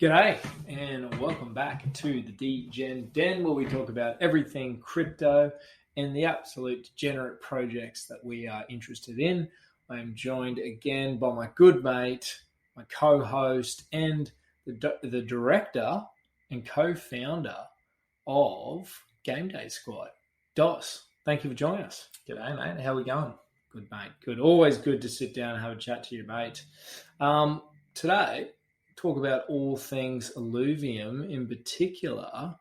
G'day and welcome back to the Degen Den, where we talk about everything crypto and the absolute degenerate projects that we are interested in. I am joined again by my good mate, my co-host, and the director and co-founder of Game Day Squad, Dos. Thank you for joining us. G'day, mate. How we going? Good, mate. Good. Always good to sit down and have a chat to your mate. Today, talk about all things Illuvium, in particular,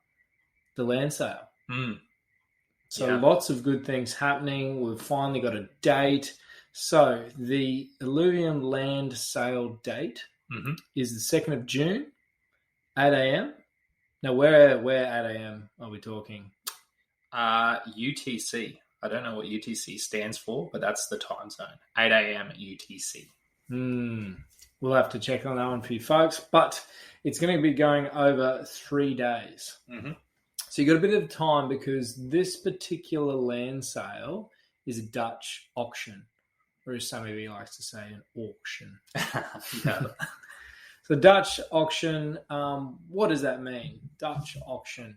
the land sale. So lots of good things happening. We've finally got a date. So the Illuvium land sale date is the 2nd of June, 8 a.m. Now, where 8 a.m. are we talking? UTC. I don't know what UTC stands for, but that's the time zone. 8 a.m. at UTC. We'll have to check on that one for you folks. But it's going to be going over 3 days. So you've got a bit of time because this particular land sale is a Dutch auction, or as some of you likes to say, an auction. So Dutch auction, what does that mean? Dutch auction.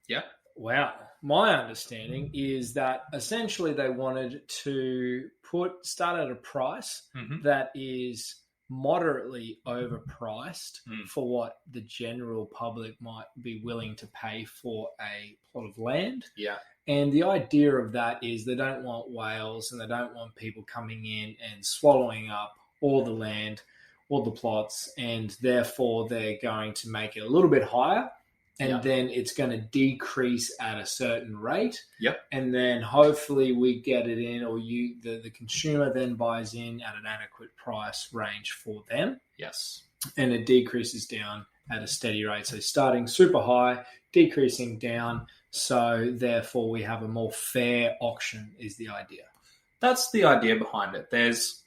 Yeah. Wow. My understanding is that essentially they wanted to start at a price that is moderately overpriced for what the general public might be willing to pay for a plot of land. Yeah. And the idea of that is they don't want whales and they don't want people coming in and swallowing up all the land, all the plots, and therefore they're going to make it a little bit higher. And then it's going to decrease at a certain rate. And then hopefully we get it in, or the consumer then buys in at an adequate price range for them. Yes. And it decreases down at a steady rate. So starting super high, decreasing down. So therefore we have a more fair auction is the idea. That's the idea behind it. There's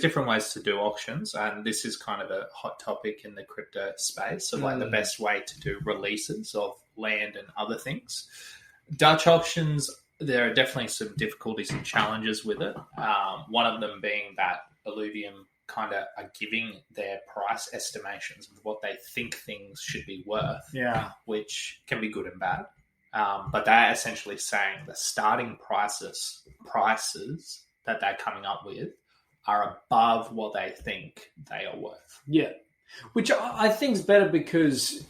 different ways to do auctions, and this is kind of a hot topic in the crypto space of like the best way to do releases of land and other things. Dutch auctions, there are definitely some difficulties and challenges with it. One of them being that Illuvium kind of are giving their price estimations of what they think things should be worth, which can be good and bad. But they're essentially saying the starting prices that they're coming up with are above what they think they are worth. Yeah, which I think is better because,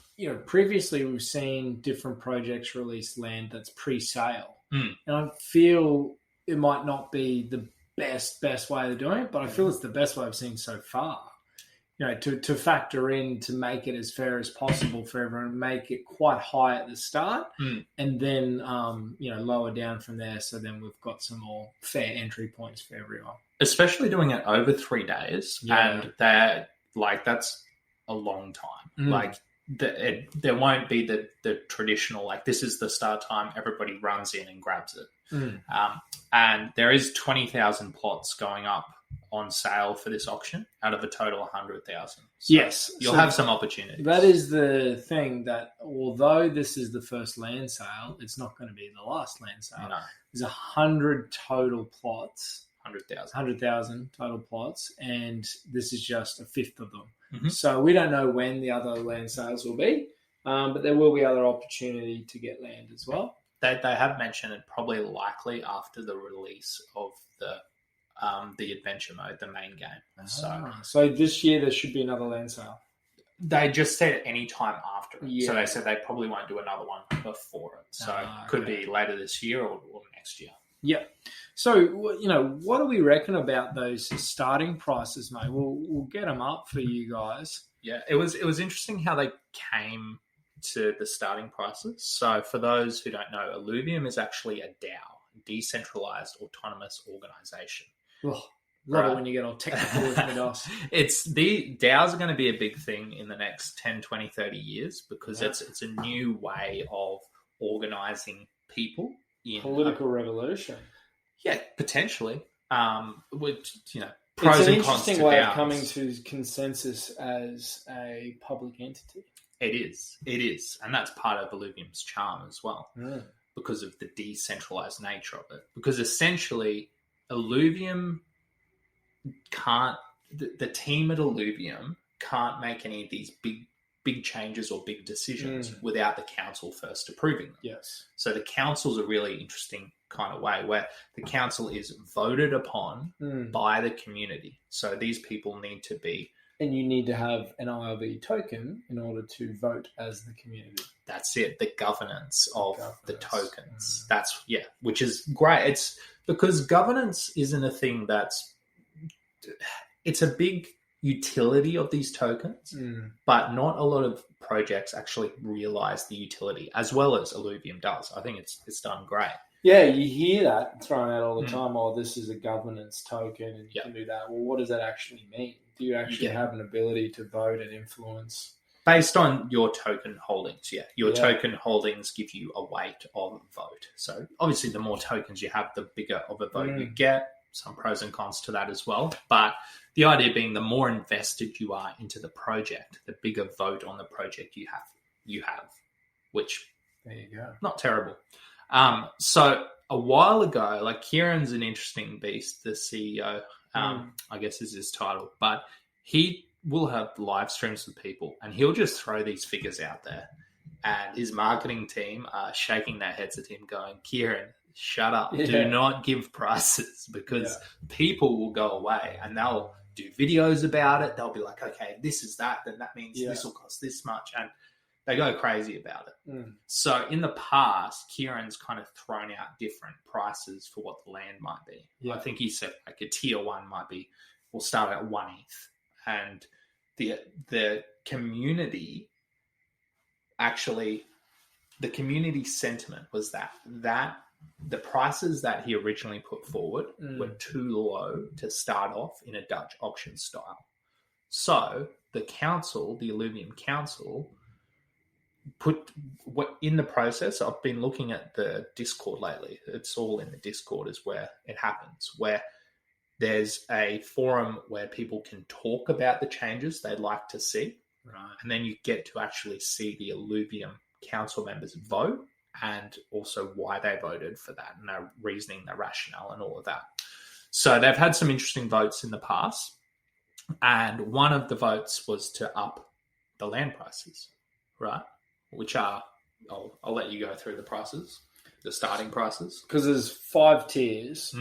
previously we've seen different projects release land that's pre-sale. And I feel it might not be the best way of doing it, but I feel it's the best way I've seen so far. To factor in to make it as fair as possible for everyone, make it quite high at the start, and then lower down from there. So then we've got some more fair entry points for everyone. Especially doing it over 3 days, and that's a long time. There won't be the traditional this is the start time. Everybody runs in and grabs it, and there is 20,000 plots going up on sale for this auction out of a total 100,000. So yes. You'll have some opportunities. That is the thing, that although this is the first land sale, it's not going to be the last land sale. No. There's 100 total plots. 100,000 total plots, and this is just a fifth of them. So we don't know when the other land sales will be, but there will be other opportunity to get land as well. They have mentioned it probably likely after the release of the adventure mode, the main game. So this year there should be another land sale. They just said any time after it. So they said they probably won't do another one before it. So it could be later this year or next year. Yeah. So, what do we reckon about those starting prices, mate? We'll get them up for you guys. Yeah, it was interesting how they came to the starting prices. So for those who don't know, Illuvium is actually a DAO, decentralized autonomous organization. Oh, love it when you get all technical with me, Dos. The DAOs are going to be a big thing in the next 10, 20, 30 years because it's a new way of organizing people in political revolution. Yeah, potentially. With it's pros an and cons interesting to way DAOs. of coming to consensus as a public entity. It is, and that's part of Illuvium's charm as well, because of the decentralized nature of it. Because essentially, Illuvium can't. The team at Illuvium can't make any of these big changes or big decisions without the council first approving them. Yes. So the council's a really interesting kind of way where the council is voted upon by the community. So these people need to be... And you need to have an ILV token in order to vote as the community. That's it, the governance of the tokens. That's, which is great. It's because governance isn't a thing that's... It's a big utility of these tokens, but not a lot of projects actually realize the utility as well as Illuvium does. I think it's done great. Yeah, you hear that thrown out all the time. Oh, this is a governance token and you can do that. Well, what does that actually mean? Do you actually have an ability to vote and influence? Based on your token holdings, Your token holdings give you a weight of vote. So obviously the more tokens you have, the bigger of a vote you get. Some pros and cons to that as well. But the idea being the more invested you are into the project, the bigger vote on the project you have, which there you go. Not terrible. So a while ago, like Kieran's an interesting beast, the CEO, I guess is his title, but he will have live streams with people and he'll just throw these figures out there and his marketing team are shaking their heads at him going, Kieran, shut up. Do not give prices because people will go away and they'll do videos about it. They'll be like, okay, this is that. Then that means this will cost this much. And they go crazy about it. So in the past, Kieran's kind of thrown out different prices for what the land might be. I think he said like a tier 1 might be, we'll start at 1 ETH. And the community actually, the community sentiment was that the prices that he originally put forward were too low to start off in a Dutch auction style. So the council, the Illuvium Council, put what in the process. I've been looking at the Discord lately. It's all in the Discord is where it happens, where there's a forum where people can talk about the changes they'd like to see. Right. And then you get to actually see the Illuvium Council members vote and also why they voted for that and their reasoning, their rationale and all of that. So they've had some interesting votes in the past. And one of the votes was to up the land prices, right? Which are, I'll let you go through the prices, the starting prices. Because there's 5 tiers.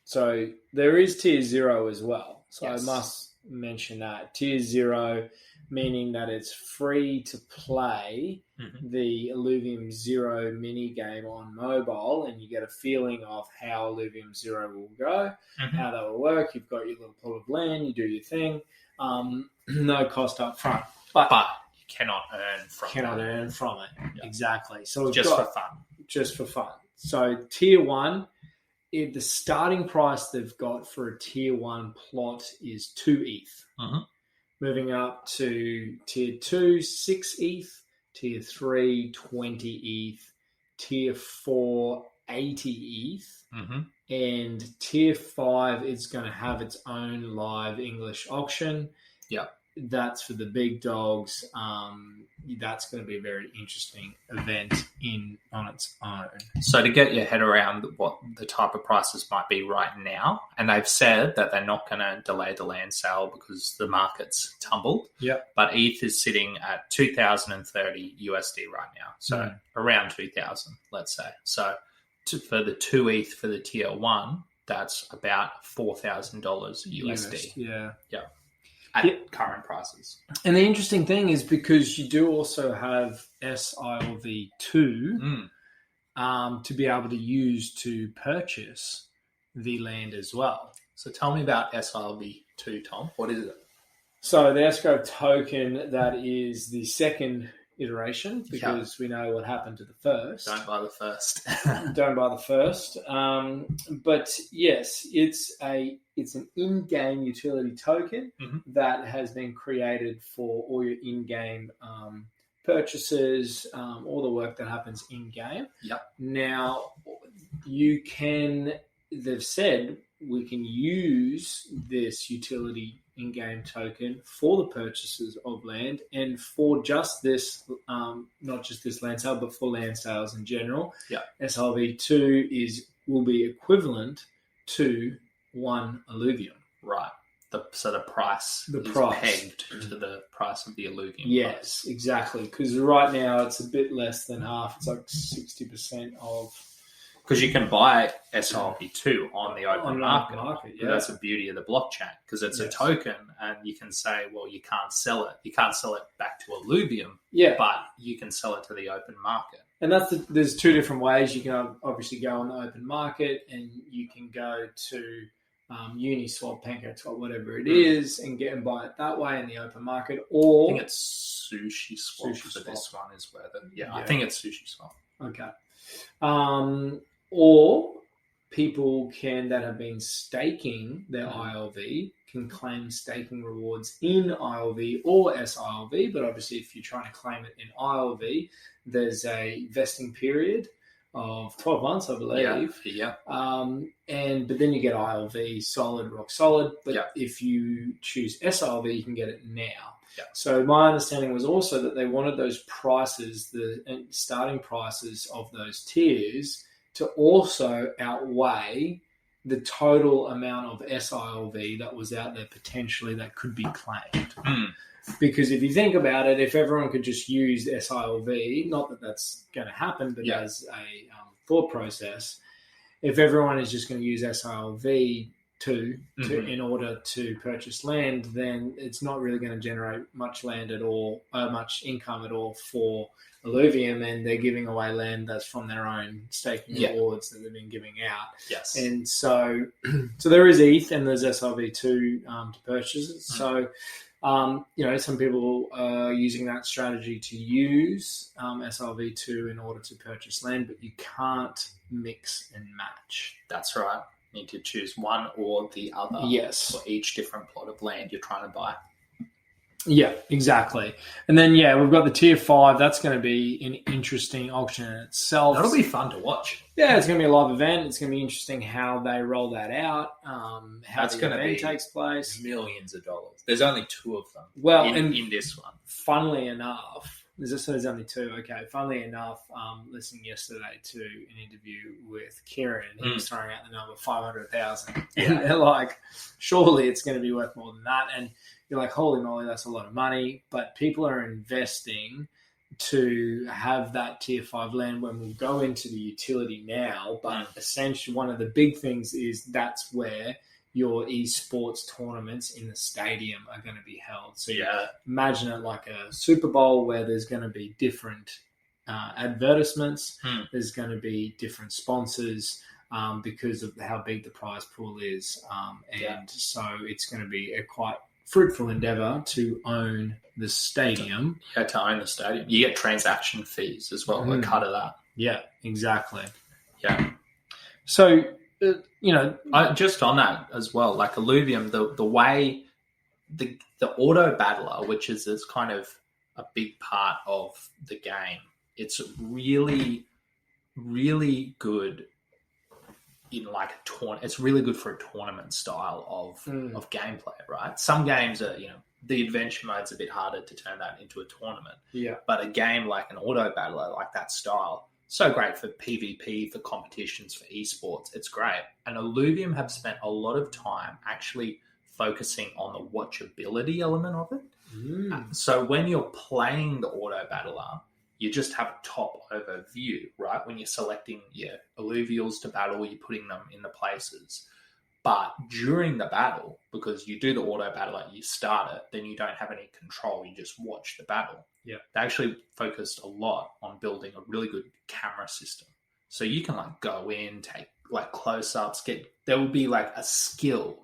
So there is tier 0 as well. So I must mention that. Tier 0, meaning that it's free to play the Illuvium Zero mini game on mobile, and you get a feeling of how Illuvium Zero will go, how that will work. You've got your little plot of land, you do your thing. No cost up front. But you cannot earn from it. Yeah. Exactly. So just for fun. Just for fun. So tier 1, the starting price they've got for a tier 1 plot is 2 ETH. Moving up to tier 2, 6 ETH. Tier 3, 20 ETH. Tier 4, 80 ETH. And tier 5 is going to have its own live English auction. That's for the big dogs. That's going to be a very interesting event on its own. So to get your head around what the type of prices might be right now, and they've said that they're not going to delay the land sale because the market's tumbled. But ETH is sitting at 2,030 USD right now. So around 2,000, let's say. So for the 2 ETH for the tier 1, that's about $4,000 USD. At current prices. And the interesting thing is because you do also have SILV2 to be able to use to purchase the land as well. So tell me about SILV2, Tom. What is it? So the escrow token, that is the second iteration because we know what happened to the first. Don't buy the first. Don't buy the first. But yes, it's an in-game utility token that has been created for all your in-game purchases, all the work that happens in-game. Now, they've said we can use this utility in-game token for the purchases of land and for just this, not just this land sale, but for land sales in general. SILV2 will be equivalent to 1 Illuvium. Right. the price is pegged to the price of the Illuvium. Yes, exactly. Because right now it's a bit less than half. It's like 60% of. Because you can buy SILV2 on the open market. Yeah. That's the beauty of the blockchain, because it's a token, and you can say, well, you can't sell it. You can't sell it back to Illuvium, but you can sell it to the open market. And there's two different ways. You can obviously go on the open market, and you can go to Uniswap, PancakeSwap, whatever it is, and buy it that way in the open market. Or I think it's SushiSwap for this one is where I think it's SushiSwap. Okay. Or people that have been staking their ILV can claim staking rewards in ILV or SILV, but obviously if you're trying to claim it in ILV, there's a vesting period of 12 months, I believe. Yeah. But then you get ILV rock solid. But if you choose SILV, you can get it now. Yeah. So my understanding was also that they wanted those prices, the starting prices of those tiers, to also outweigh the total amount of SILV that was out there potentially that could be claimed. Because if you think about it, if everyone could just use SILV, not that that's going to happen, but as a thought process, if everyone is just going to use SILV in order to purchase land, then it's not really going to generate much land at all, much income at all for Illuvium, and they're giving away land that's from their own staking rewards that they've been giving out. Yes. And so there is ETH and there's SILV2 to purchase it. So, some people are using that strategy to use SILV2 in order to purchase land, but you can't mix and match. That's right. You need to choose one or the other for each different plot of land you're trying to buy. Yeah, exactly. And then, we've got the Tier 5. That's going to be an interesting auction in itself. That'll be fun to watch. Yeah, it's going to be a live event. It's going to be interesting how they roll that out, how that's the event takes place. Millions of dollars. There's only 2 of them in this one. Funnily enough, there's only 2. Okay, funnily enough, listening yesterday to an interview with Kieran, he was throwing out the number 500,000. And they're like, surely it's going to be worth more than that. And you're like, holy moly, that's a lot of money. But people are investing to have that Tier 5 land when we'll go into the utility now. But essentially, one of the big things is that's where your esports tournaments in the stadium are going to be held. So imagine it like a Super Bowl where there's going to be different advertisements. There's going to be different sponsors because of how big the prize pool is. So it's going to be a quite fruitful endeavor to own the stadium. Yeah, to own the stadium. You get transaction fees as well, a cut of that. Yeah, exactly. Yeah. So, just on that as well, like Illuvium, the way the auto battler, which is kind of a big part of the game, it's really, really good in like a tournament. It's really good for a tournament style of gameplay, right? Some games are, the adventure mode's a bit harder to turn that into a tournament. Yeah. But a game like an auto battler, like that style, so great for PvP, for competitions, for esports. It's great. And Illuvium have spent a lot of time actually focusing on the watchability element of it. So when you're playing the auto battler, you just have a top over view, right? When you're selecting your alluvials to battle, you're putting them in the places. But during the battle, because you do the auto battler, you start it, then you don't have any control. You just watch the battle. Yeah. They actually focused a lot on building a really good camera system. So you can go in, take close-ups, there will be a skill,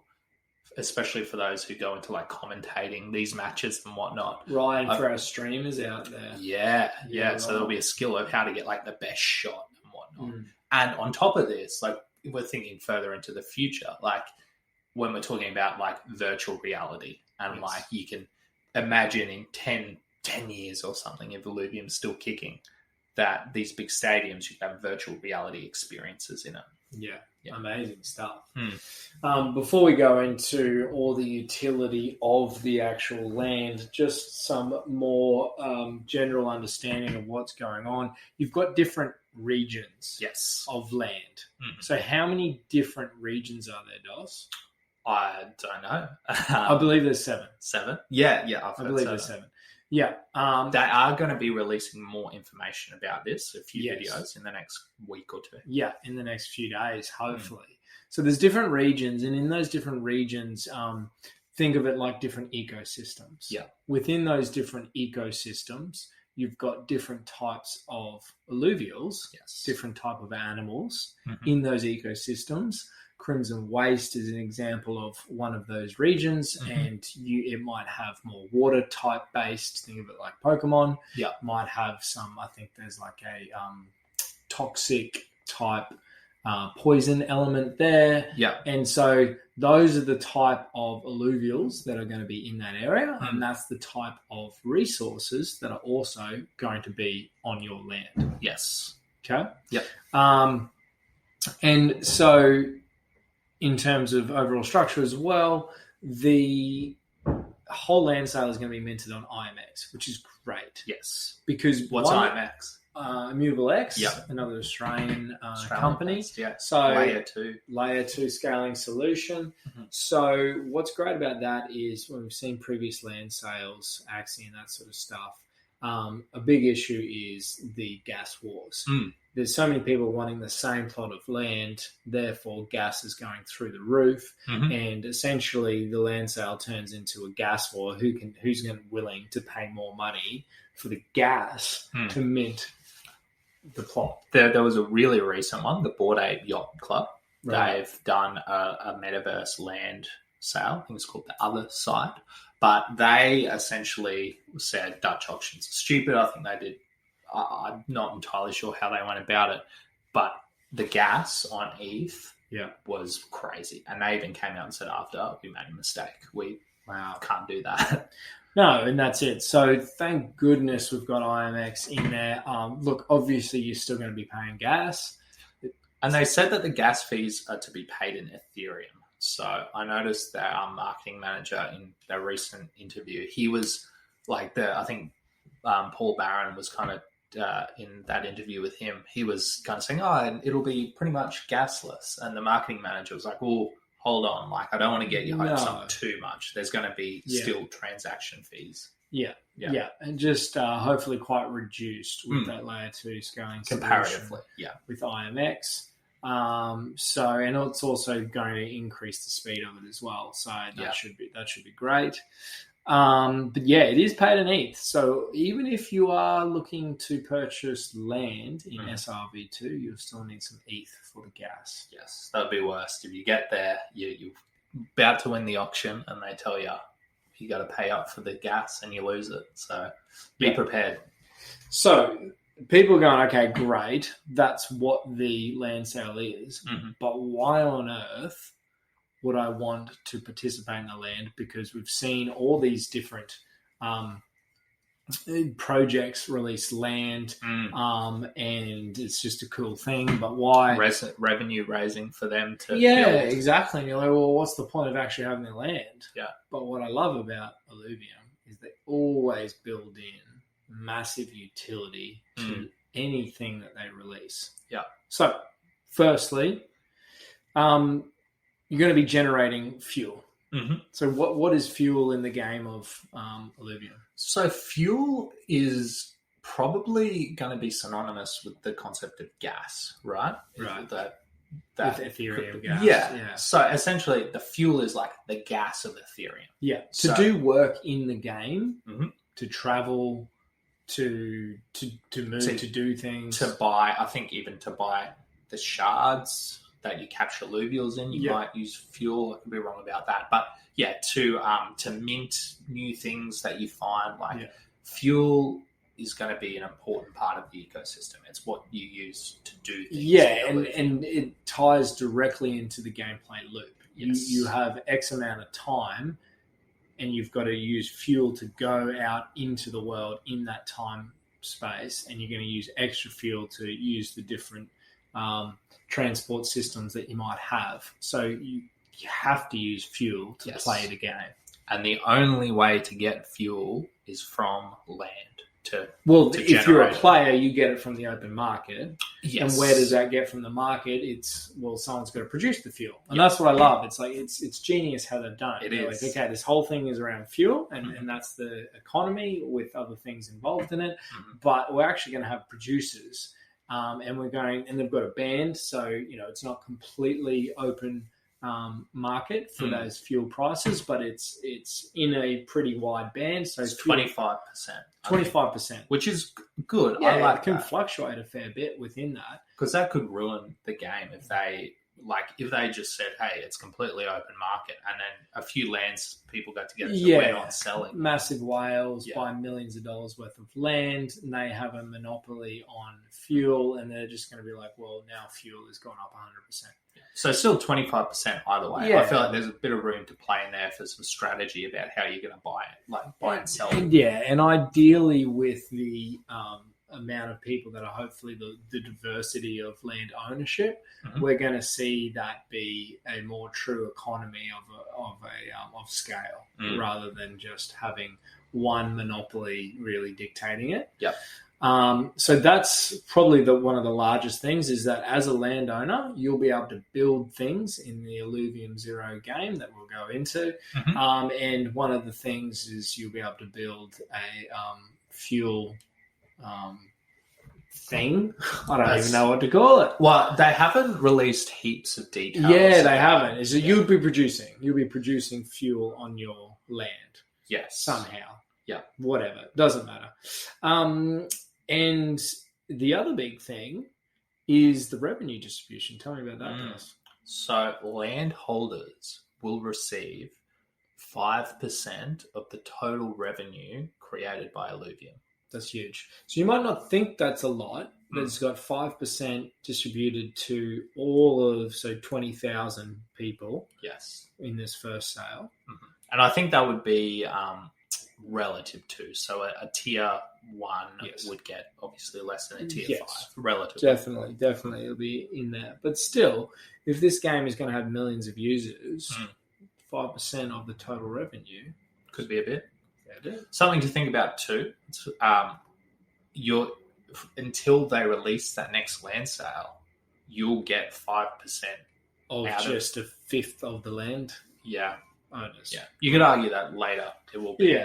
especially for those who go into commentating these matches and whatnot. Right, for our streamers out there. Yeah. Right. So there'll be a skill of how to get the best shot and whatnot. And on top of this, we're thinking further into the future, when we're talking about virtual reality and you can imagine in 10 years or something, if Illuvium's still kicking, that these big stadiums should have virtual reality experiences in it. Yeah. Amazing stuff. Before we go into all the utility of the actual land, just some more general understanding of what's going on. You've got different regions of land. So how many different regions are there, Dos? I don't know. I believe there's 7. 7? Yeah, I've heard I believe 7. there's 7. Yeah. They are going to be releasing more information about this, a few Yes. videos in the next week or 2. Yeah, in the next few days, hopefully. So there's different regions, and in those different regions, think of it like different ecosystems. Yeah. Within those different ecosystems, you've got different types of alluvials, Yes. different type of animals Mhm. in those ecosystems. Crimson Waste is an example of one of those regions, and it might have more water type based. Think of it like Pokemon. Yeah. Might have some. I think there's like a toxic type poison element there. Yeah. And so those are the type of alluvials that are going to be in that area, and that's the type of resources that are also going to be on your land. Yes. Okay. Yep. And so, in terms of overall structure as well, the whole land sale is going to be minted on IMX, which is great. Yes. Because what's IMX? Immutable X, Yep. another Australian company. Based, yeah. So Layer 2 scaling solution. So what's great about that is when we've seen previous land sales, Axie and that sort of stuff, a big issue is the gas wars. There's so many people wanting the same plot of land, therefore gas is going through the roof, and essentially the land sale turns into a gas war. Who's willing to pay more money for the gas to mint the plot? There was a really recent one, the Bored Ape Yacht Club. Right. They've done a metaverse land sale. I think it's called The Other Side. But they essentially said Dutch auctions are stupid. I think they did. I'm not entirely sure how they went about it. But the gas on ETH was crazy. And they even came out and said after, we made a mistake. We can't do that. No, and that's it. So thank goodness we've got IMX in there. Look, obviously you're still going to be paying gas. And they said that the gas fees are to be paid in Ethereum. So I noticed that our marketing manager in their recent interview, he was like I think Paul Barron was kind of in that interview with him, he was kind of saying, it'll be pretty much gasless. And the marketing manager was like, well, hold on, like I don't want to get your hopes up too much. There's going to be still transaction fees. Yeah. And just hopefully quite reduced with that layer 2 scaling comparatively, with IMX. So, and it's also going to increase the speed of it as well. So that should be great. But yeah, it is paid in ETH. So even if you are looking to purchase land in SRV2, you'll still need some ETH for the gas. Yes, that'd be worst. If you get there, you're about to win the auction and they tell you got to pay up for the gas and you lose it. So be prepared. So people are going, okay, great. That's what the land sale is. But why on earth would I want to participate in the land? Because we've seen all these different projects release land, and it's just a cool thing. But why? Revenue raising for them to build. Exactly. And you're like, well, what's the point of actually having the land? Yeah. But what I love about Illuvium is they always build in massive utility to anything that they release. Yeah. So, firstly, you're going to be generating fuel. So what is fuel in the game of Illuvium? So fuel is probably going to be synonymous with the concept of gas, right? Right. That with Ethereum gas. Yeah. So essentially the fuel is like the gas of Ethereum. Yeah. To do work in the game, to travel, to move, to do things. To buy, I think even to buy the shards that you capture alluvials in, you might use fuel. I could be wrong about that. But yeah, to mint new things that you find, fuel is going to be an important part of the ecosystem. It's what you use to do things. Yeah, and it ties directly into the gameplay loop. Yes. You have X amount of time and you've got to use fuel to go out into the world in that time space, and you're going to use extra fuel to use the different transport systems that you might have. So you have to use fuel to play the game. And the only way to get fuel is from land Well, to if you're a generate player, you get it from the open market. Yes. And where does that get from the market? It's, well, someone's got to produce the fuel. And that's what I love. It's like, it's genius how they've done it. They're is. like, okay, this whole thing is around fuel, and that's the economy with other things involved in it. But we're actually going to have producers, and they've got a band. So, it's not completely open market for those fuel prices, but it's in a pretty wide band. So it's 25%. 25%, which is good. Yeah, I like it can that. fluctuate a fair bit within that, because that could ruin the game if they just said, "Hey, it's completely open market," and then a few lands people got together, so we're not selling. Massive whales buy millions of dollars worth of land, and they have a monopoly on fuel, and they're just going to be like, "Well, now fuel has gone up 100%." So still 25% either way. Yeah. I feel like there's a bit of room to play in there for some strategy about how you're going to buy it, like buy and sell it. Yeah, and ideally with the amount of people that are hopefully the diversity of land ownership, we're going to see that be a more true economy of scale, rather than just having one monopoly really dictating it. Yep. So that's probably one of the largest things, is that as a landowner, you'll be able to build things in the Illuvium Zero game that we'll go into. And one of the things is you'll be able to build a fuel thing. I don't even know what to call it. Well, they haven't released heaps of details. Yeah, they haven't. Is that you'll be producing fuel on your land. Yes. Somehow. Yeah. Whatever. Doesn't matter. And the other big thing is the revenue distribution. Tell me about that, Dennis. So landholders will receive 5% of the total revenue created by Illuvium. That's huge. So you might not think that's a lot, but it's got 5% distributed to all of, 20,000 people. Yes. In this first sale. And I think that would be relative to. So a tier 1 would get obviously less than a tier 5. Relatively. Definitely. It'll be in there. But still, if this game is going to have millions of users, 5% of the total revenue could be a bit. Yeah, something to think about too. Until they release that next land sale, you'll get 5% of just a fifth of the land. Yeah. Owners. Yeah. You could argue that later it will be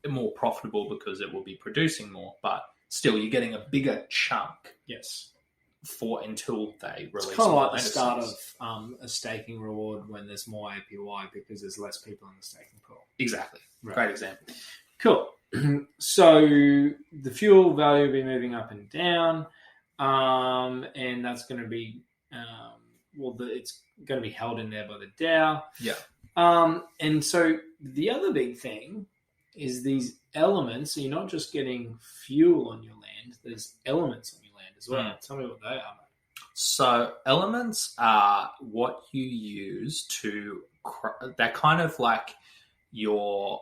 more profitable because it will be producing more, but still you're getting a bigger chunk. Yes. Until they release. It's kind of like the start of a staking reward when there's more APY because there's less people in the staking pool. Exactly. Right. Great example. Cool. So the fuel value will be moving up and down, and that's going to be it's going to be held in there by the DAO. Yeah. And so the other big thing is these elements. So you're not just getting fuel on your land. There's elements on your land as well. Tell me what they are. So elements are what you use to. They're kind of like your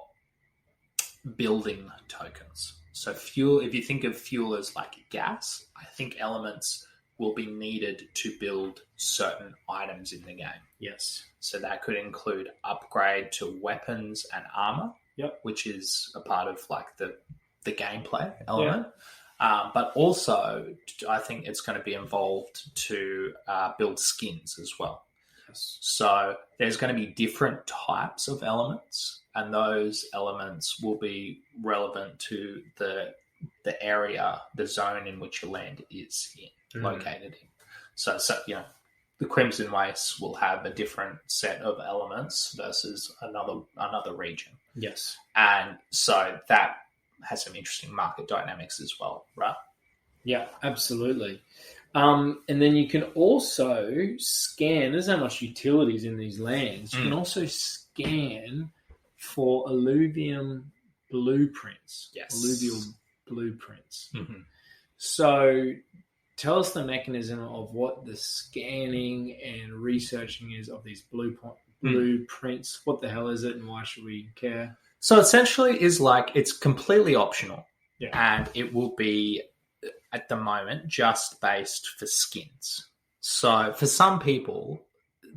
building tokens. So fuel. If you think of fuel as like gas, I think elements will be needed to build certain items in the game. Yes. So that could include upgrade to weapons and armor. Yep. Which is a part of like the gameplay element. Yeah. But also, I think it's going to be involved to build skins as well. Yes. So there's going to be different types of elements, and those elements will be relevant to the area, the zone in which your land is located in. So the Crimson Wastes will have a different set of elements versus another region. Yes. And so that has some interesting market dynamics as well, right? Yeah, absolutely. And then you can also scan. There's so much utilities in these lands. You can also scan for Illuvium blueprints. Yes. Illuvium blueprints. Mm-hmm. So tell us the mechanism of what the scanning and researching is of these blueprints. What the hell is it and why should we care? So essentially it's completely optional. Yeah. And it will be at the moment just based for skins. So for some people,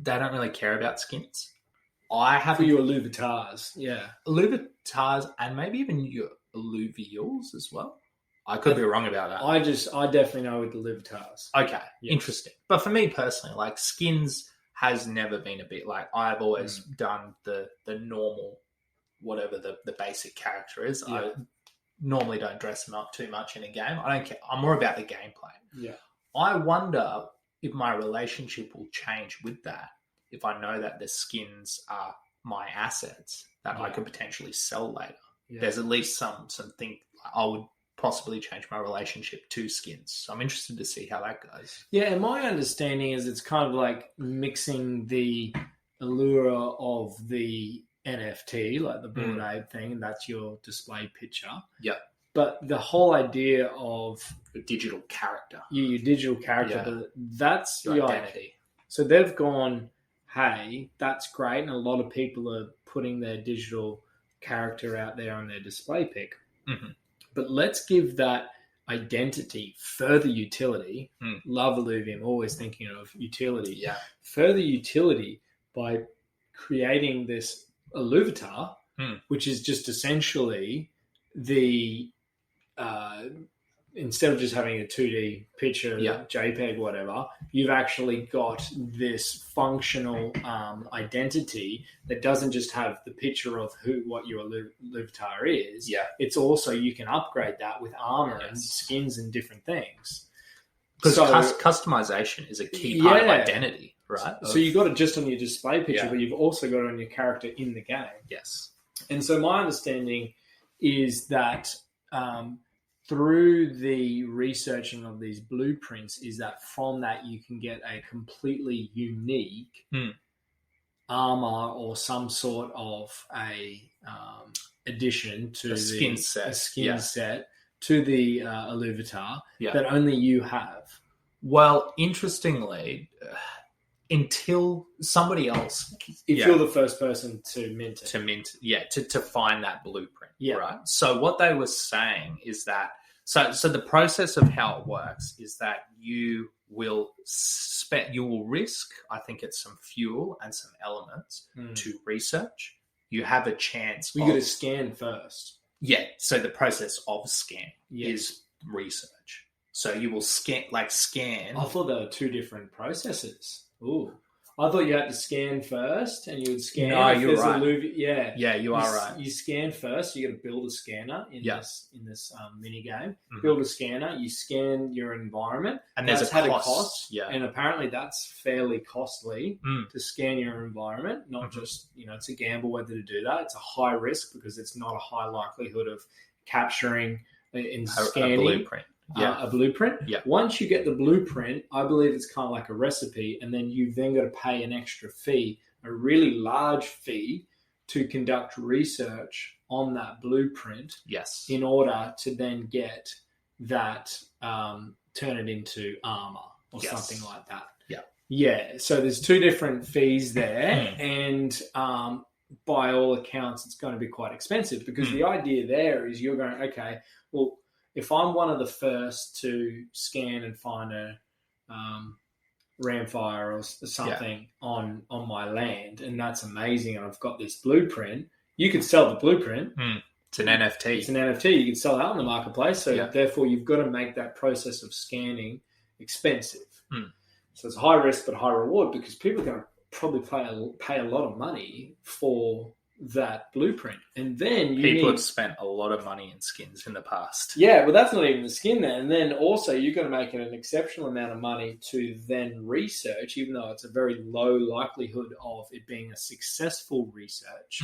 they don't really care about skins. I have for your Illuvitars. Yeah. Illuvitars and maybe even your Illuvials as well. I could be wrong about that. I definitely know with the Illuvitars. Okay, interesting. But for me personally, like skins has never been a bit like I've always done the normal, whatever the basic character is. Yeah. I normally don't dress them up too much in a game. I don't care. I'm more about the gameplay. Yeah. I wonder if my relationship will change with that. If I know that the skins are my assets that I could potentially sell later. Yeah. There's at least something I would possibly change my relationship to skins. So I'm interested to see how that goes. Yeah, and my understanding is it's kind of like mixing the allure of the NFT, like the Bored Ape thing, and that's your display picture. Yeah. But the whole idea of a digital character. Your digital character, but that's your identity. So they've gone, hey, that's great, and a lot of people are putting their digital character out there on their display pic. Mm-hmm. But let's give that identity further utility. Love Illuvium, always thinking of utility. Yeah. Further utility by creating this Illuvitar, which is just essentially the instead of just having a 2D picture, JPEG, whatever, you've actually got this functional identity that doesn't just have the picture of what your Illuvitar is. Yeah. It's also, you can upgrade that with armor and skins and different things. Because customization is a key part of identity, right? So you've got it just on your display picture, but you've also got it on your character in the game. Yes. And so my understanding is that through the researching of these blueprints is that from that you can get a completely unique armor or some sort of a addition to a skin set to the Illuvitar that only you have. Well, interestingly, until somebody else... If you're the first person to mint it. To find that blueprint, right? So what they were saying is that... So the process of how it works is that you will risk, I think it's some fuel and some elements to research. You have a chance... You got to scan first. Yeah, so the process of scan is research. So you will scan. I thought there were two different processes. Ooh. I thought you had to scan first, and you would scan. No, you're right. Yeah, you are right. You scan first. You got to build a scanner in this mini game. Mm-hmm. Build a scanner. You scan your environment, and there's a cost. Yeah, and apparently that's fairly costly to scan your environment. Not just it's a gamble whether to do that. It's a high risk because it's not a high likelihood of capturing in scanning a blueprint. A blueprint. Yeah. Once you get the blueprint, I believe it's kind of like a recipe, and then you've then got to pay an extra fee, a really large fee, to conduct research on that blueprint. Yes. In order to then get that, turn it into armor or something like that. Yeah. Yeah. So there's two different fees there, and by all accounts, it's going to be quite expensive because the idea there is you're going, okay, well, if I'm one of the first to scan and find a ramfire or something on my land, and that's amazing, and I've got this blueprint, you could sell the blueprint. It's an NFT. It's an NFT. You could sell that in the marketplace. So therefore, you've got to make that process of scanning expensive. So it's high risk but high reward because people are going to probably pay a lot of money for that blueprint, and then people have spent a lot of money in skins in the past. Yeah, well, that's not even the skin there. And then also you're going to make it an exceptional amount of money to then research, even though it's a very low likelihood of it being a successful research.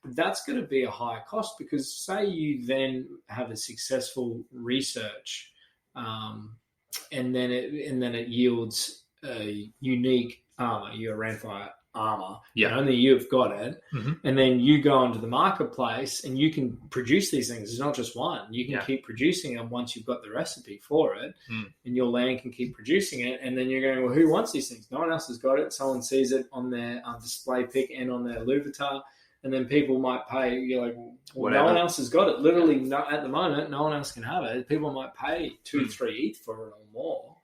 But that's going to be a higher cost because say you then have a successful research, and then it yields a unique armor, your Ranfire armor, and only you've got it, and then you go onto the marketplace and you can produce these things. There's not just one. You can keep producing them once you've got the recipe for it, and your land can keep producing it, and then you're going, well, who wants these things? No one else has got it. Someone sees it on their display pic and on their Illuvitar, and then people might pay. You're like, well, no one else has got it. Literally, at the moment, no one else can have it. People might pay 2-3 ETH for it or more.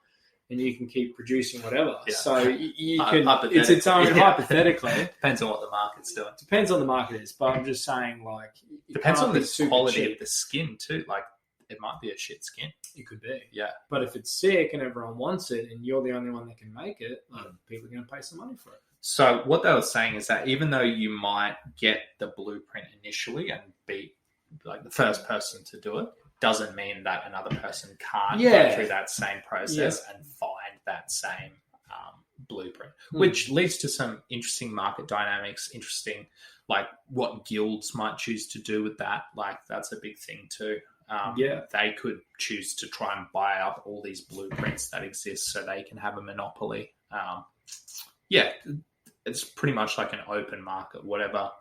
and you can keep producing whatever. Yeah. So you can. It's its own hypothetically. Depends on what the market's doing. Depends on the market is, but I'm just saying like depends on the quality of the skin too. Like it might be a shit skin. It could be. Yeah. But if it's sick and everyone wants it, and you're the only one that can make it, people are going to pay some money for it. So what they were saying is that even though you might get the blueprint initially and be like the first person to do it, doesn't mean that another person can't go through that same process and find that same blueprint, which leads to some interesting market dynamics, interesting like what guilds might choose to do with that. Like that's a big thing too. They could choose to try and buy up all these blueprints that exist so they can have a monopoly. It's pretty much like an open market, whatever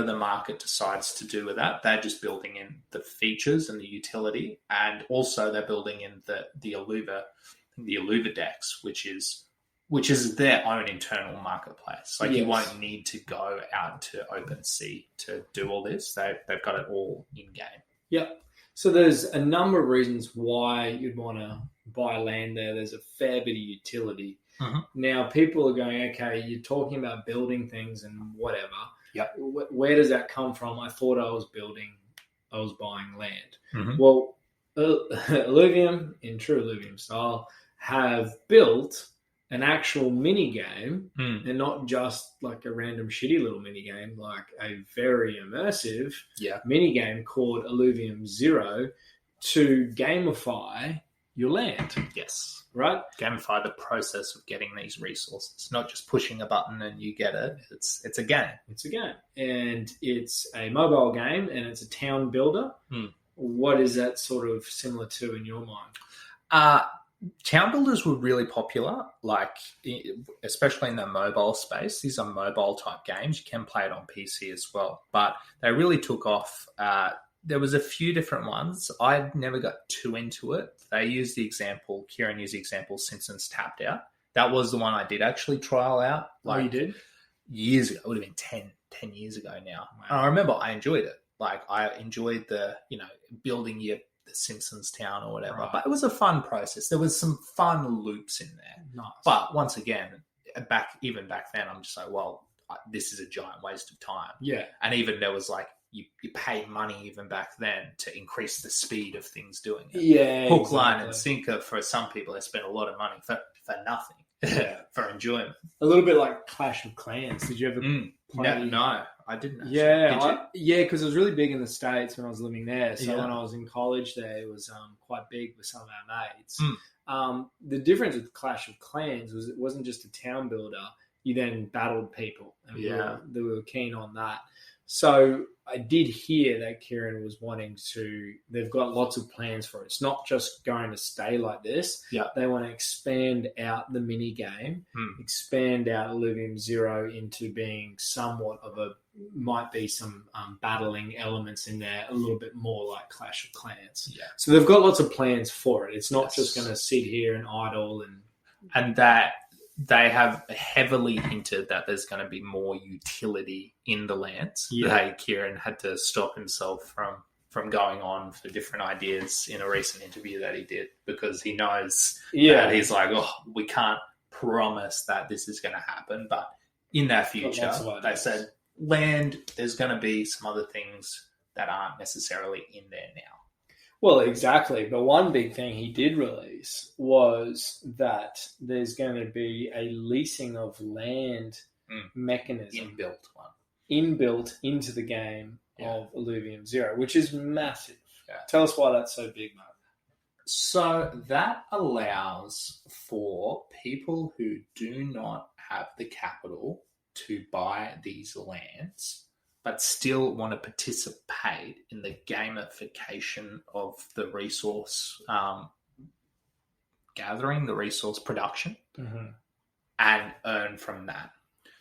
the market decides to do with that. They're just building in the features and the utility, and also they're building in the Illuvidex, which is their own internal marketplace. Like you won't need to go out to OpenSea to do all this. They've got it all in game. Yep. So there's a number of reasons why you'd want to buy land there. There's a fair bit of utility. Mm-hmm. Now, people are going, okay, you're talking about building things and whatever. Yep. Where does that come from? I thought I was buying land. Mm-hmm. Well, Illuvium, in true Illuvium style, have built an actual mini game and not just like a random shitty little mini game, like a very immersive mini game called Illuvium Zero to gamify your land. Yes. Right? Gamify the process of getting these resources, not just pushing a button and you get it. It's a game. It's a game. And it's a mobile game and it's a town builder. What is that sort of similar to in your mind? Town builders were really popular, like especially in the mobile space. These are mobile type games. You can play it on PC as well, but they really took off. There was a few different ones. I never got too into it. They used the example, Kieran used the example, Simpsons Tapped Out. That was the one I did actually trial out. Like, you did? Years ago. It would have been 10 years ago now. Wow. And I remember I enjoyed it. Like I enjoyed the, building the Simpsons town or whatever. Right. But it was a fun process. There was some fun loops in there. Nice. But once again, back then, I'm just like, well, this is a giant waste of time. Yeah. And even there was like, you pay money even back then to increase the speed of things doing it. Yeah, hook, line, and sinker. For some people, they spend a lot of money for nothing. Yeah, for enjoyment. A little bit like Clash of Clans. Did you ever play? No, I didn't. Actually. Yeah, because it was really big in the States when I was living there. So when I was in college there, it was quite big with some of our mates. The difference with Clash of Clans was it wasn't just a town builder. You then battled people. And we were keen on that. So I did hear that Kieran was wanting to, they've got lots of plans for it. It's not just going to stay like this. Yeah. They want to expand out the mini game, expand out Illuvium Zero into being somewhat of might be some battling elements in there, a little bit more like Clash of Clans. Yeah. So they've got lots of plans for it. It's not just going to sit here and idle and that. They have heavily hinted that there's going to be more utility in the lands. Yeah. Kieran had to stop himself from going on for different ideas in a recent interview that he did because he knows that he's like, we can't promise that this is going to happen. But in that future, they said land, there's going to be some other things that aren't necessarily in there now. Well, exactly. But one big thing he did release was that there's going to be a leasing of land mechanism. Inbuilt into the game of Illuvium Zero, which is massive. Yeah. Tell us why that's so big, mate. So that allows for people who do not have the capital to buy these lands but still want to participate in the gamification of the resource gathering, the resource production, and earn from that.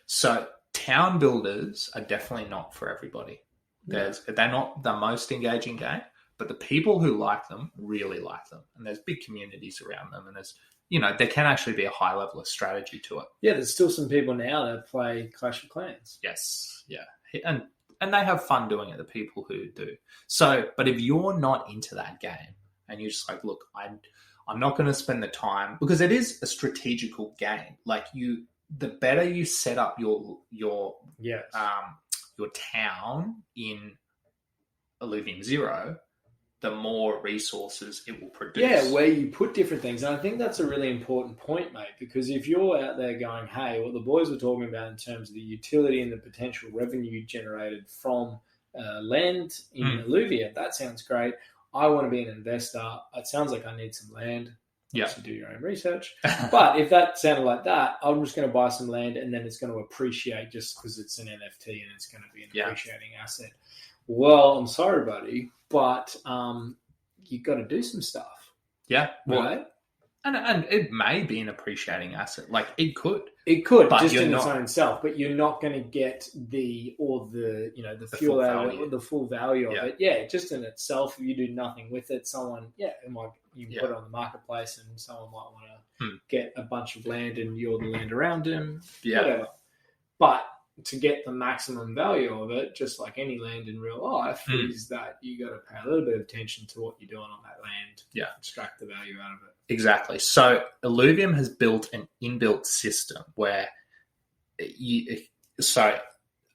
So town builders are definitely not for everybody. They're not the most engaging game, but the people who like them really like them. And there's big communities around them. And there's, there can actually be a high level of strategy to it. Yeah, there's still some people now that play Clash of Clans. Yes, yeah. And they have fun doing it, the people who do. So, but if you're not into that game and you're just like, look, I'm not going to spend the time, because it is a strategical game. Like the better you set up your town in Illuvium Zero, the more resources it will produce. Yeah, where you put different things. And I think that's a really important point, mate, because if you're out there going, hey, what the boys were talking about in terms of the utility and the potential revenue generated from land in Illuvia, that sounds great. I want to be an investor. It sounds like I need some land. Yeah. To do your own research. But if that sounded like that, I'm just going to buy some land and then it's going to appreciate just because it's an NFT and it's going to be an appreciating asset. Well, I'm sorry, buddy, but you've got to do some stuff. Yeah. Well, right? And it may be an appreciating asset. Like it could. It could, but just in its own self, but you're not going to get the fuel out of it, the full value of it. Yeah, just in itself, if you do nothing with it, you can put it on the marketplace and someone might want to get a bunch of land and you're the land around them, whatever. But to get the maximum value of it, just like any land in real life, is that you got to pay a little bit of attention to what you're doing on that land. Yeah. Extract the value out of it. Exactly. So Illuvium has built an inbuilt system where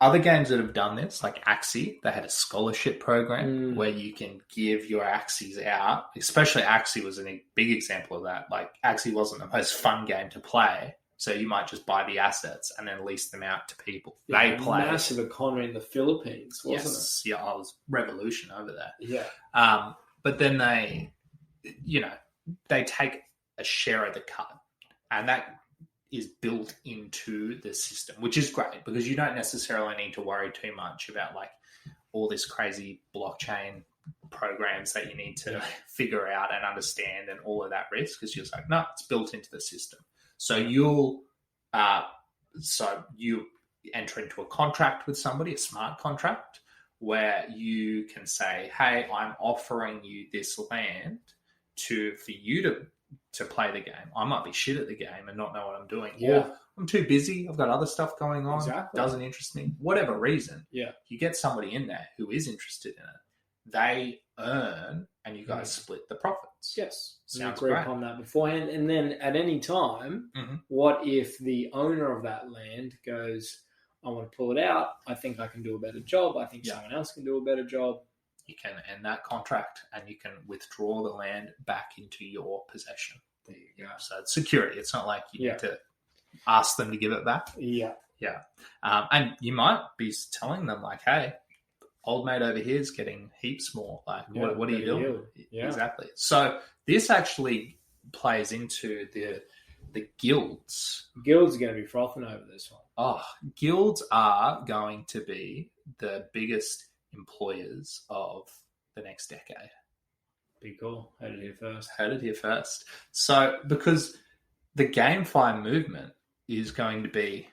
other games that have done this, like Axie, they had a scholarship program where you can give your Axies out. Especially Axie was a big example of that. Like Axie wasn't the most fun game to play. So you might just buy the assets and then lease them out to people. Yeah, they play massive economy in the Philippines, wasn't it? Yeah, it was revolution over there. Yeah. But then they take a share of the cut, and that is built into the system, which is great because you don't necessarily need to worry too much about like all this crazy blockchain programs that you need to figure out and understand and all of that risk, because you're just like, no, it's built into the system. So you enter into a contract with somebody, a smart contract, where you can say, hey, I'm offering you this land for you to play the game. I might be shit at the game and not know what I'm doing. Yeah. Or I'm too busy. I've got other stuff going on. Exactly. Doesn't interest me. Whatever reason. Yeah. You get somebody in there who is interested in it. They earn and you guys split the profits. Yes. Sounds great. Great. On that beforehand. And then at any time, what if the owner of that land goes, I want to pull it out. I think I can do a better job. I think someone else can do a better job. You can end that contract and you can withdraw the land back into your possession. There you go. So it's security. It's not like you need to ask them to give it back. Yeah. Yeah. And you might be telling them like, hey, old mate over here is getting heaps more. Like, what are you doing? Yeah. Exactly. So this actually plays into the guilds. Guilds are going to be frothing over this one. Oh, guilds are going to be the biggest employers of the next decade. Be cool. Heard it here first. So because the GameFi movement is going to be,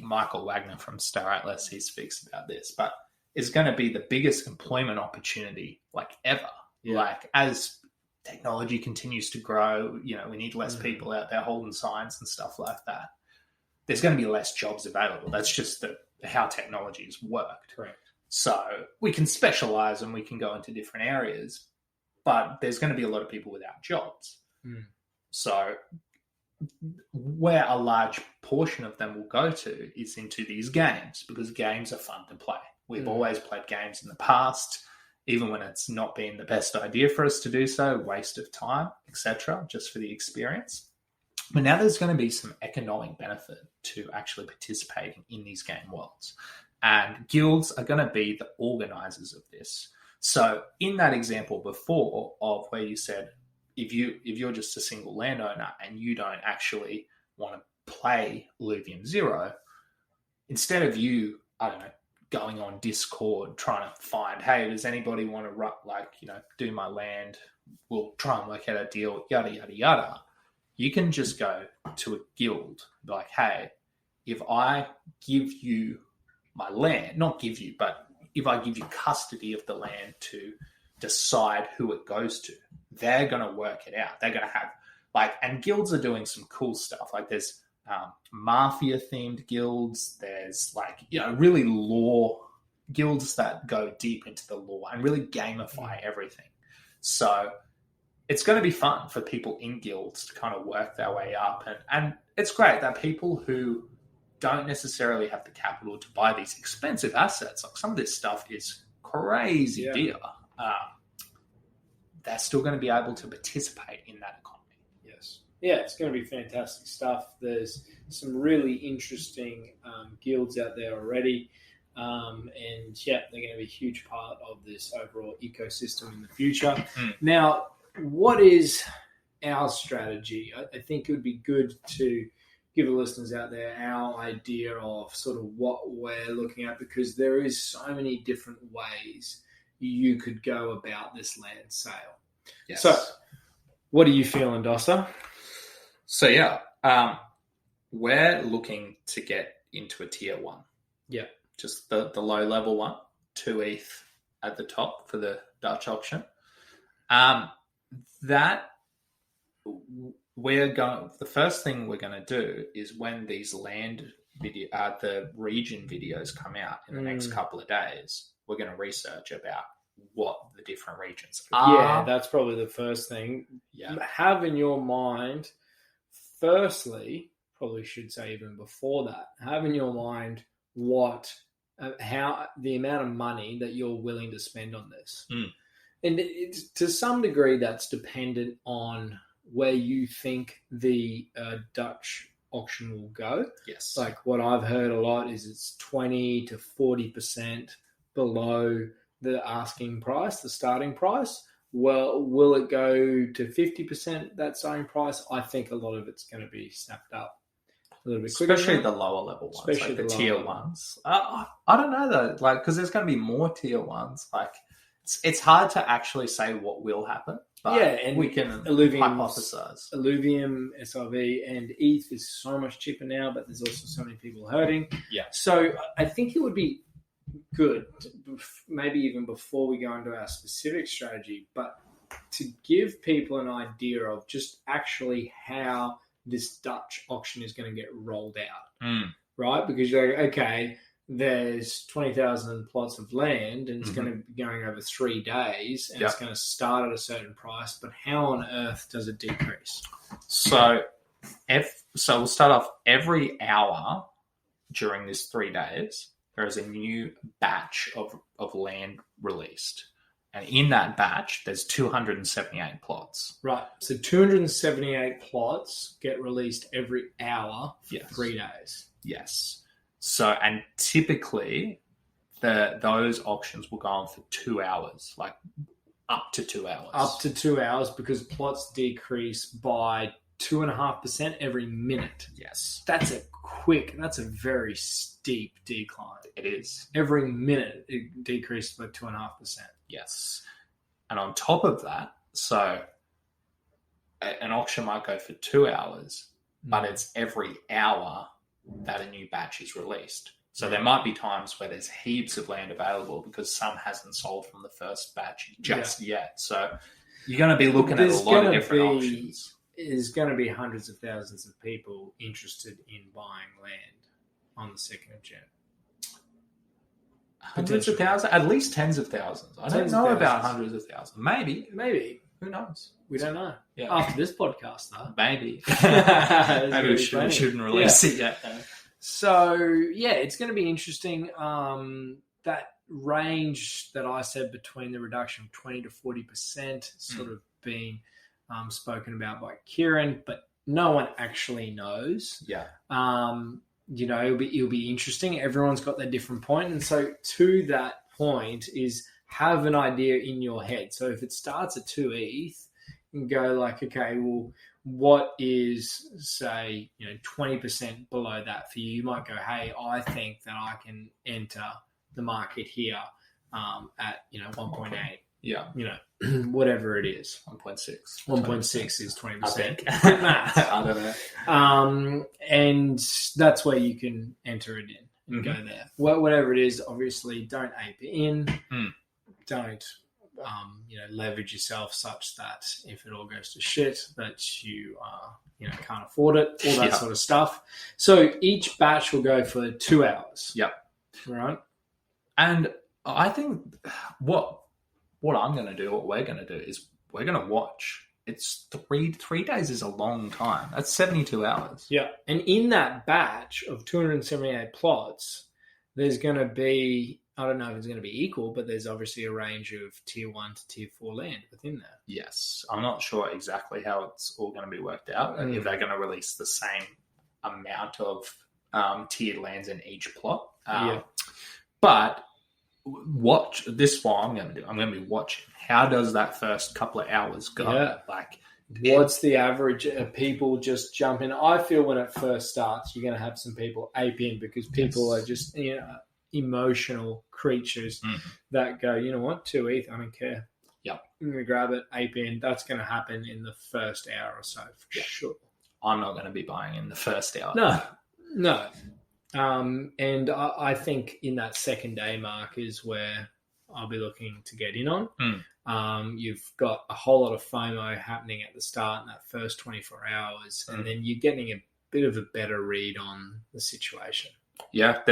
Michael Wagner from Star Atlas, he speaks about this, but it's going to be the biggest employment opportunity like ever. Yeah. Like as technology continues to grow, we need less people out there holding signs and stuff like that. There's going to be less jobs available. That's just how technology has worked. Correct. So we can specialize and we can go into different areas, but there's going to be a lot of people without jobs. So where a large portion of them will go to is into these games, because games are fun to play. We've always played games in the past, even when it's not been the best idea for us to do so, waste of time, etc., just for the experience. But now there's going to be some economic benefit to actually participating in these game worlds. And guilds are going to be the organizers of this. So in that example before of where you said, if you're just a single landowner and you don't actually want to play Illuvium Zero, instead of you, going on Discord trying to find, hey, does anybody want to do my land? We'll try and work out a deal, yada, yada, yada. You can just go to a guild, like, hey, if I give you my land, not give you, but if I give you custody of the land to decide who it goes to, they're going to work it out. They're going to have and guilds are doing some cool stuff. Like there's mafia themed guilds. There's really lore guilds that go deep into the lore and really gamify everything. So it's going to be fun for people in guilds to kind of work their way up. And it's great that people who don't necessarily have the capital to buy these expensive assets, like some of this stuff is crazy dear, they're still going to be able to participate in that economy. Yes. Yeah, it's going to be fantastic stuff. There's some really interesting guilds out there already. And they're going to be a huge part of this overall ecosystem in the future. Now, what is our strategy? I think it would be good to give the listeners out there our idea of sort of what we're looking at, because there is so many different ways you could go about this land sale. Yes. So, what are you feeling, Dossa? So, we're looking to get into a tier 1. Yeah. Just the low level one, 2 ETH at the top for the Dutch auction. The first thing we're going to do is when these land the region videos come out in the next couple of days, we're going to research about what the different regions are. Yeah, that's probably the first thing. Yeah. Have in your mind, firstly, probably should say even before that, have in your mind how the amount of money that you're willing to spend on this. And to some degree, that's dependent on where you think the Dutch auction will go. Yes. Like what I've heard a lot is it's 20 to 40% below the asking price, the starting price. Well, will it go to 50% that starting price? I think a lot of it's going to be snapped up a little bit quicker. Especially the lower level ones, especially like the tier ones. I don't know though, like, because there's going to be more tier ones. Like, it's hard to actually say what will happen. But and we can hypothesize. Illuvium, SRV, and ETH is so much cheaper now, but there's also so many people hurting. Yeah. So I think it would be good, maybe even before we go into our specific strategy, but to give people an idea of just actually how this Dutch auction is going to get rolled out, right? Because you're like, okay, there's 20,000 plots of land and it's going to be going over 3 days and it's going to start at a certain price, but how on earth does it decrease? So we'll start off every hour during this 3 days. There is a new batch of land released. And in that batch, there's 278 plots. Right. So 278 plots get released every hour for 3 days. Yes. So, and typically, those auctions will go on for 2 hours, like up to 2 hours. Up to 2 hours, because plots decrease by 2.5% every minute. Yes. That's a very steep decline. It is. Every minute it decreased by 2.5%. Yes. And on top of that, so an auction might go for 2 hours, but it's every hour that a new batch is released. So there might be times where there's heaps of land available because some hasn't sold from the first batch just yet. So you're going to be looking at a lot of different options. There's going to be hundreds of thousands of people interested in buying land on the 2nd of Jan. Hundreds of thousands? At least tens of thousands. I don't know about hundreds of thousands. Maybe. Who knows? We don't know. Yeah. After this podcast, though. Maybe. Maybe we shouldn't release it yet. So, it's going to be interesting. That range that I said between the reduction of 20 to 40% sort of being spoken about by Kieran, but no one actually knows. Yeah. It'll be interesting. Everyone's got their different point. And so to that point is have an idea in your head. So if it starts at 2 ETH, you can go like, okay, well, what is, say, 20% below that for you? You might go, hey, I think that I can enter the market here at 1.8. Yeah. Whatever it is. 1.6. 1.6 is 20%. I don't know. And that's where you can enter it in and go there. Whatever it is, obviously, don't ape it in. Don't, leverage yourself such that if it all goes to shit, that you, can't afford it, all that sort of stuff. So each batch will go for 2 hours. Yep. Right. And I think what I'm going to do, what we're going to do is we're going to watch it's three days is a long time. That's 72 hours. Yeah. And in that batch of 278 plots, there's going to be, I don't know if it's going to be equal, but there's obviously a range of tier 1 to tier 4 land within that. Yes. I'm not sure exactly how it's all going to be worked out, if they're going to release the same amount of tiered lands in each plot. But watch this. What I'm going to do, I'm going to be watching. How does that first couple of hours go? Yeah. Like, what's the average of people just jump in? I feel when it first starts, you're going to have some people ape in because people are just emotional creatures that go, you know what, 2 ETH, I don't care. Yep. I'm going to grab it, ape in. That's going to happen in the first hour or so, for sure. I'm not going to be buying in the first hour. No. And I think in that second day mark is where I'll be looking to get in on. You've got a whole lot of FOMO happening at the start in that first 24 hours, and then you're getting a bit of a better read on the situation. Yeah,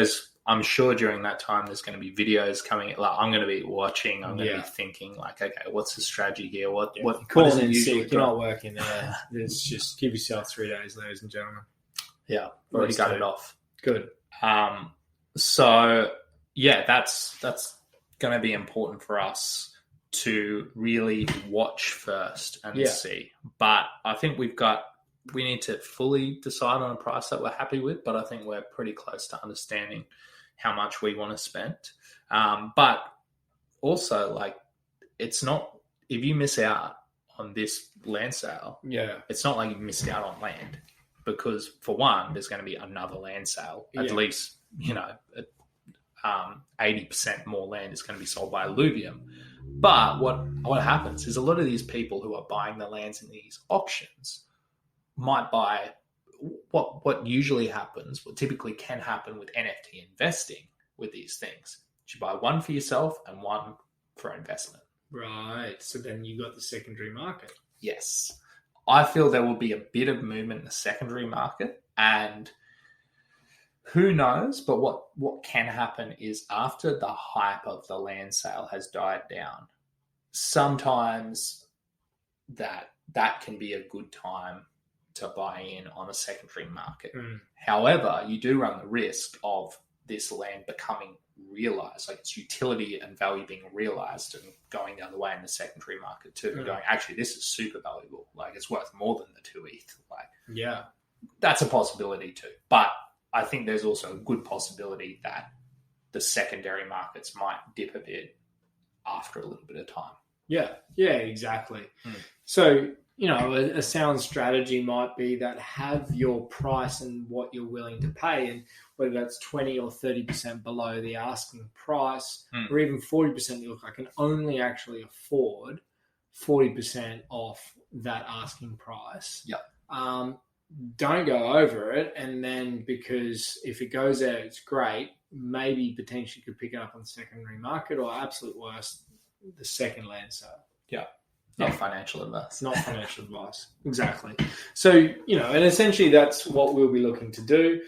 I'm sure during that time there's going to be videos coming. Like, I'm going to be watching. I'm going to be thinking, like, okay, what's the strategy here? What calling in sick? You're not working there. There's just give yourself 3 days, ladies and gentlemen. Yeah, already got it off. Good. So yeah, that's going to be important for us to really watch first and see. But I think we need to fully decide on a price that we're happy with, but I think we're pretty close to understanding how much we want to spend. But also, like, it's not, if you miss out on this land sale, it's not like you missed out on land, because for one, there's going to be another land sale, at least, 80% more land is going to be sold by Illuvium. But what happens is a lot of these people who are buying the lands in these auctions might buy what usually happens, what typically can happen with NFT investing with these things. You buy one for yourself and one for investment. Right. So then you got the secondary market. Yes. I feel there will be a bit of movement in the secondary market, and who knows, but what can happen is after the hype of the land sale has died down, sometimes that can be a good time to buy in on a secondary market. However, you do run the risk of this land becoming realized, like its utility and value being realized and going the other way in the secondary market too. Going, actually, this is super valuable. Like, it's worth more than the 2 ETH. Like, that's a possibility too. But I think there's also a good possibility that the secondary markets might dip a bit after a little bit of time. Yeah, exactly. So, a sound strategy might be that have your price and what you're willing to pay, and whether that's 20 or 30% below the asking price, or even 40%, you look, I can only actually afford 40% off that asking price. Don't go over it, and then, because if it goes out, it's great. Maybe potentially could pick it up on the secondary market, or absolute worst, the second land sale. Not financial advice. Not financial advice. Exactly. So, and essentially that's what we'll be looking to do.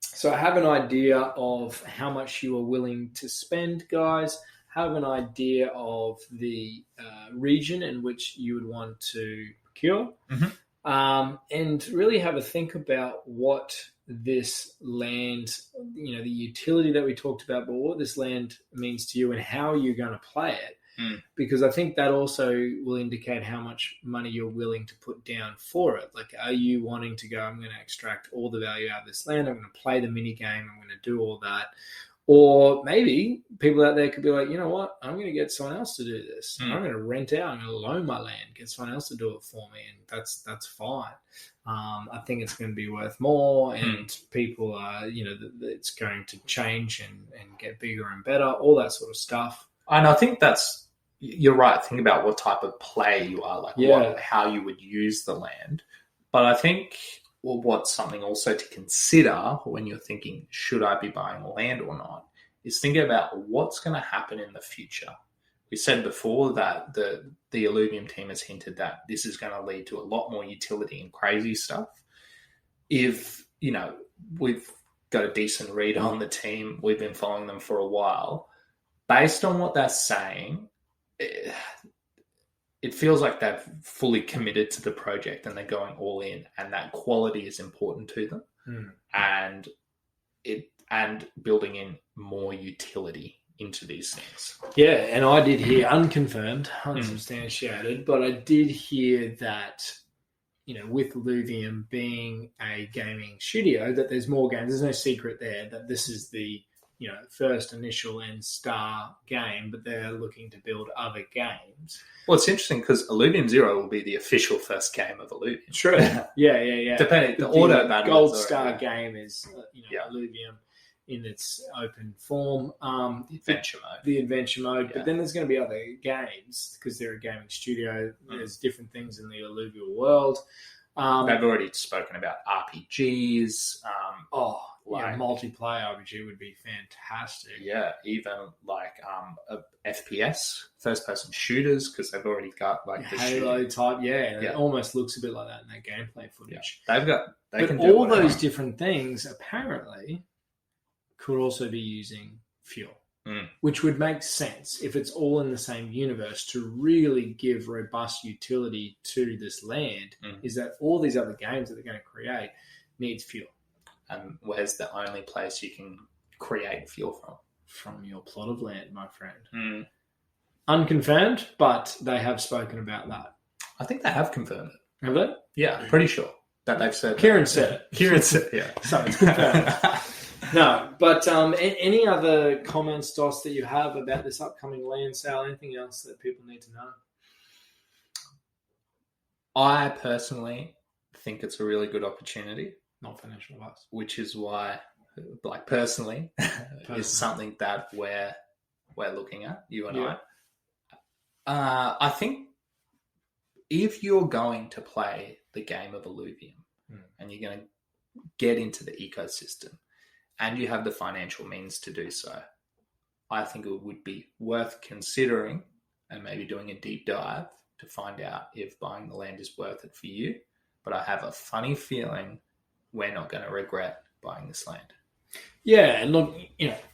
So I have an idea of how much you are willing to spend, guys. Have an idea of the region in which you would want to procure. And really have a think about what this land, the utility that we talked about, but what this land means to you and how you're going to play it. Because I think that also will indicate how much money you're willing to put down for it. Like, are you wanting to go, I'm going to extract all the value out of this land, I'm going to play the mini game, I'm going to do all that. Or maybe people out there could be like, you know what, I'm going to get someone else to do this. I'm going to rent out, I'm going to loan my land, get someone else to do it for me, and that's fine. I think it's going to be worth more, and people are, it's going to change and get bigger and better, all that sort of stuff. And I think you're right. Think about what type of play you are, like how you would use the land. But I think what's something also to consider when you're thinking, should I be buying land or not, is thinking about what's going to happen in the future. We said before that the Illuvium team has hinted that this is going to lead to a lot more utility and crazy stuff. If, we've got a decent read on the team, we've been following them for a while. Based on what they're saying, it feels like they've fully committed to the project and they're going all in, and that quality is important to them, and building in more utility into these things. Yeah, and I did hear unconfirmed, unsubstantiated, but I did hear that, with Illuvium being a gaming studio, that there's more games. There's no secret there that this is the first initial and star game, but they're looking to build other games. Well, it's interesting because Illuvium Zero will be the official first game of Illuvium. True. Yeah. Depending, the auto battle gold star game is Illuvium in its open form. The adventure mode. But then there's going to be other games because they're a gaming studio. There's different things in the Illuvium world. They've already spoken about RPGs. Multiplayer RPG would be fantastic. Yeah, even like FPS, first-person shooters, because they've already got like the Halo type. Yeah, it almost looks a bit like that in their gameplay footage. Yeah. They can do all those different things apparently could also be using fuel, which would make sense if it's all in the same universe to really give robust utility to this land. Is that all these other games that they're going to create needs fuel. And where's the only place you can create fuel from? From your plot of land, my friend. Unconfirmed, but they have spoken about that. I think they have confirmed it. Have they? Yeah, I'm pretty sure that they've said Kieran said it. Kieran said it, yeah. So it's confirmed. No, but any other comments, Dos, that you have about this upcoming land sale? Anything else that people need to know? I personally think it's a really good opportunity. Not financial advice. Which is why, like personally, is something that we're looking at, you and I. I think if you're going to play the game of Illuvium and you're going to get into the ecosystem and you have the financial means to do so, I think it would be worth considering and maybe doing a deep dive to find out if buying the land is worth it for you. But I have a funny feeling we're not going to regret buying this land. Yeah, and look,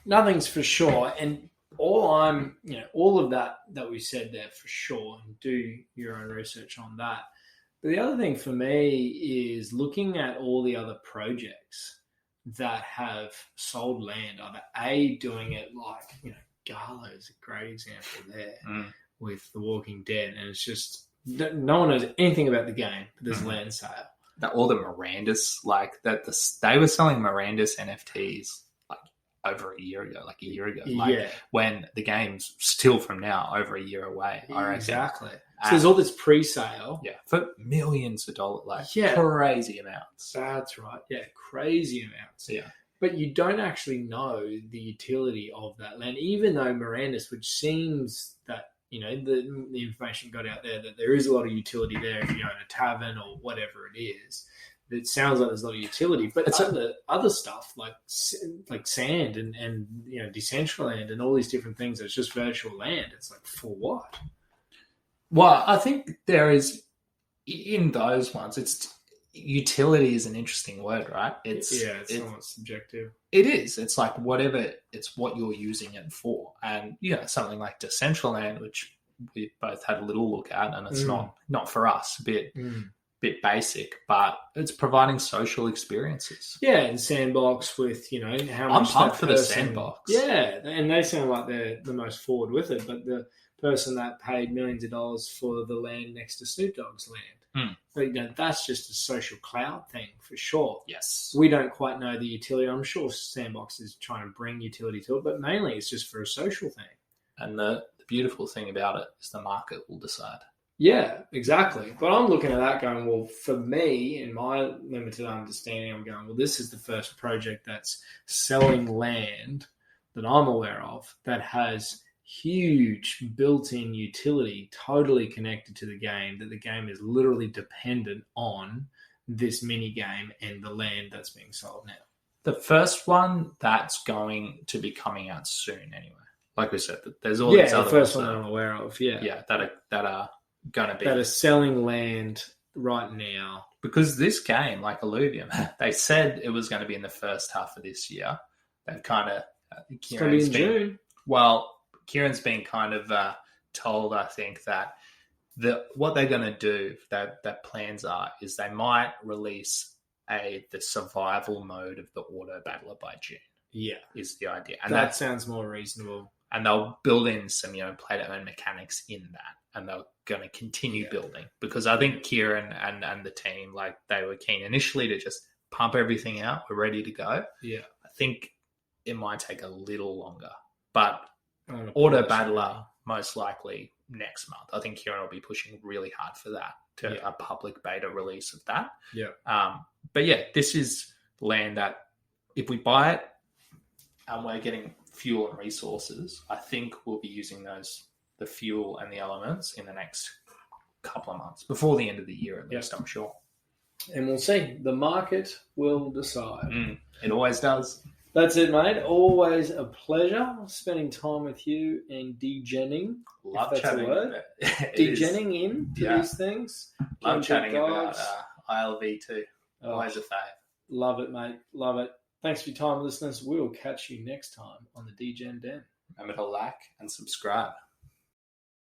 nothing's for sure. And all of that we said there for sure, and do your own research on that. But the other thing for me is looking at all the other projects that have sold land, either A, doing it like, Garlow is a great example there with The Walking Dead. And it's just, no one knows anything about the game, but there's land sale. All the Miranda's, like that, they were selling Miranda's NFTs like over a year ago, when the game's still from now over a year away. Exactly. So there's all this pre-sale. Yeah, for millions of dollars, crazy amounts. That's right. Yeah, crazy amounts. Yeah. But you don't actually know the utility of that land, even though Miranda's, which seems that, the information got out there that there is a lot of utility there if you own a tavern or whatever it is. It sounds like there's a lot of utility, but it's other stuff like sand and Decentraland and all these different things. It's just virtual land. It's like, for what? Well, I think there is in those ones. It's utility is an interesting word, right? It's somewhat subjective. It is. It's like whatever. It's what you're using it for, and something like Decentraland, which we both had a little look at, and it's not for us. A bit basic, but it's providing social experiences. Yeah, and Sandbox with how much. I'm pumped for the Sandbox. Yeah, and they sound like they're the most forward with it, but the person that paid millions of dollars for the land next to Snoop Dogg's land. But that's just a social clout thing for sure. Yes. We don't quite know the utility. I'm sure Sandbox is trying to bring utility to it, but mainly it's just for a social thing. And the beautiful thing about it is the market will decide. Yeah, exactly. But I'm looking at that going, well, for me, in my limited understanding, I'm going, well, this is the first project that's selling land that I'm aware of that has huge built-in utility totally connected to the game, that the game is literally dependent on this mini game and the land that's being sold now. The first one that's going to be coming out soon anyway. Like we said, there's all these other the first one that I'm aware of, that are going to be... that are selling land right now. Because this game, like Illuvium, they said it was going to be in the first half of this year. They've kind of... It's going to be in June. Well... Kieran's been kind of told, I think, that what they're going to do, that plans are, is they might release the survival mode of the auto battler by June. Yeah, is the idea, and that sounds more reasonable. And they'll build in some, play-to earn mechanics in that, and they're going to continue building, because I think Kieran and the team, like, they were keen initially to just pump everything out. We're ready to go. Yeah, I think it might take a little longer, but auto battler most likely next month. I think Kieran will be pushing really hard for that, a public beta release of that. Yeah. But yeah, this is land that if we buy it and we're getting fuel and resources, I think we'll be using the fuel and the elements in the next couple of months, before the end of the year at least, I'm sure. And we'll see. The market will decide. It always does. That's it, mate. Always a pleasure spending time with you and degenning. Love if that's chatting. a word. Degenning into these things. Love chatting about ILV too. Always a fave. Love it, mate. Love it. Thanks for your time, listeners. We'll catch you next time on the Degen Den. Remember to like and subscribe.